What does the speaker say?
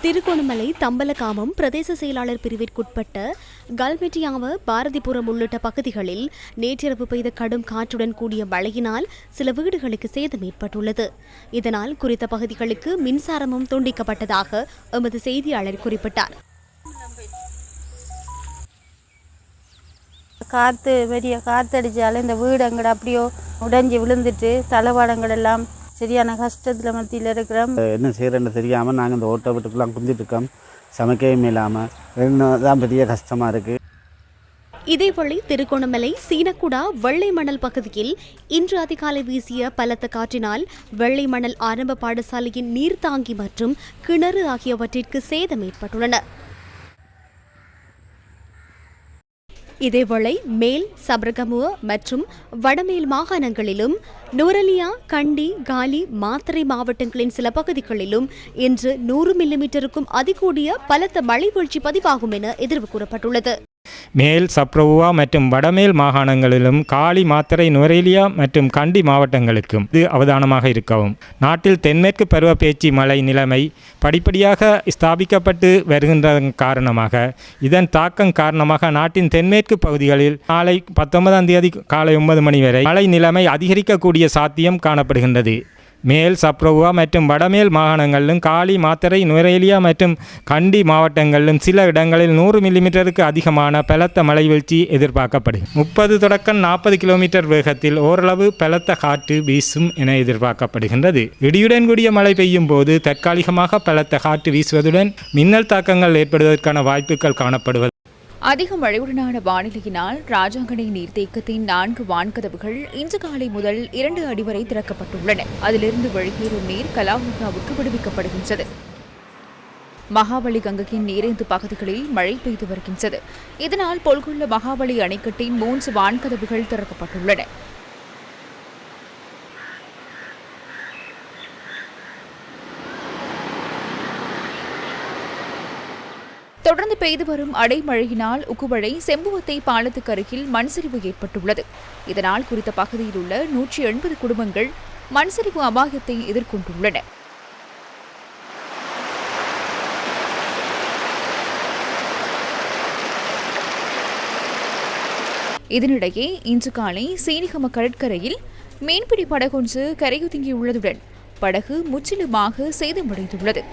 திருகோணமலை தம்பலகாமம் பிரதேச செயலாளர் பிரிவிற்குட்பட்ட கல்மெட்டியாவ பாரதிபுரம் உள்ளிட்ட பகுதிகளில் நேற்றிரவு பெய்த கடும் காற்றுடன் கூடிய மழையினால் சில வீடுகளுக்கு சேதம் ஏற்பட்டுள்ளது. இதனால் குறித்த பகுதிகளுக்கு மின்சாரமும் துண்டிக்கப்பட்டதாக எமது செய்தியாளர் குறிப்பிட்டார். பெரிய காத்தடிச்சாலும் இந்த வீடு அங்கட அப்படியோ உடைஞ்சி விழுந்துட்டு தளவாடங்கள் எல்லாம் சரியான கஷ்டத்தில் மத்தியில் இருக்கிறோம். என்ன செய்கிறேன்னு தெரியாமல் நாங்கள் இந்த ஓட்டை வீட்டுக்குலாம் குந்திட்டு இருக்கோம். சமைக்கவும் இல்லாமல் தான் பெரிய கஷ்டமாக இருக்குது. இதேவேளை திருகோணமலை சீனக்குடா வெள்ளை மணல் பகுதியில் இன்று அதிகாலை வீசிய பலத்த காற்றினால் வெள்ளை மணல் ஆரம்ப பாடசாலையின் நீர்த்தாங்கி மற்றும் கிணறு ஆகியவற்றிற்கு சேதம் ஏற்பட்டுள்ளன. இதேவேளை மேல் சபரகமுவ மற்றும் வடமேல் மாகாணங்களிலும் நூரலியா, கண்டி, காலி, மாத்தறை மாவட்டங்களின் சில பகுதிகளிலும் இன்று 100 மில்லிமீட்டருக்கும் அதிகூடிய பலத்த மழை வீழ்ச்சி பதிவாகும் என எதிர்வு கூறப்பட்டுள்ளது. மேல் சப்ரவுவா மற்றும் வடமேல் மாகாணங்களிலும் காலி, மாத்தறை, நுரேலியா மற்றும் கண்டி மாவட்டங்களுக்கும் இது அவதானமாக இருக்கவும். நாட்டில் தென்மேற்கு பருவப்பேச்சு மழை நிலைமை படிப்படியாக ஸ்தாபிக்கப்பட்டு வருகின்ற காரணமாக இதன் தாக்கம் காரணமாக நாட்டின் தென்மேற்கு பகுதிகளில் நாளை 19ஆம் தேதி காலை 9 மணி வரை மழை நிலைமை அதிகரிக்கக்கூடிய சாத்தியம் காணப்படுகின்றது. மேல் சப்ரவுவா மற்றும் வடமேல் மாகாணங்களிலும் காலி, மாத்தறை, நுரேலியா மற்றும் கண்டி மாவட்டங்களிலும் சில இடங்களில் 100 மில்லிமீட்டருக்கு அதிகமான பலத்த மழை வீழ்ச்சி எதிர்பார்க்கப்படுகிறது. 30 தொடக்கம் 40 கிலோமீட்டர் வேகத்தில் ஓரளவு பலத்த காற்று வீசும் என எதிர்பார்க்கப்படுகின்றது. இடியுடன் கூடிய மழை பெய்யும் போது தற்காலிகமாக பலத்த காற்று வீசுவதுடன் மின்னல் தாக்கங்கள் ஏற்படுவதற்கான வாய்ப்புகள் காணப்படுவது. அதிக மழையுடனான வானிலையினால் ராஜாங்கனை நீர்த்தேக்கத்தின் 4 வான்கதவுகள் இன்று காலை முதல் 2 அடி வரை திறக்கப்பட்டுள்ளன. அதிலிருந்து வெளியேறும் நீர் கலாமுகாவுக்கு விடுவிக்கப்படுகின்றது. மகாபலி கங்கையின் நீரேந்து பகுதிகளில் மழை பெய்து வருகின்றது. இதனால் பொல்கொல்ல மகாபலி அணைக்கட்டின் 3 வான்கதவுகள் திறக்கப்பட்டுள்ளன. தொடர்ந்து பெய்து வரும் அடைமழையினால் உக்குவளை செம்புவத்தை பாலத்துக்கு அருகில் மண்சரிவு ஏற்பட்டுள்ளது. இதனால் குறித்த பகுதியில் உள்ள 180 குடும்பங்கள் மண்சரிவு அபாயத்தை எதிர்கொண்டுள்ளன. இதனிடையே இன்று காலை சீனிகம கடற்கரையில் மீன்பிடி படகொன்று கரையொதுங்கியுள்ளதுடன் படகு முற்றிலுமாக சேதமடைந்துள்ளது.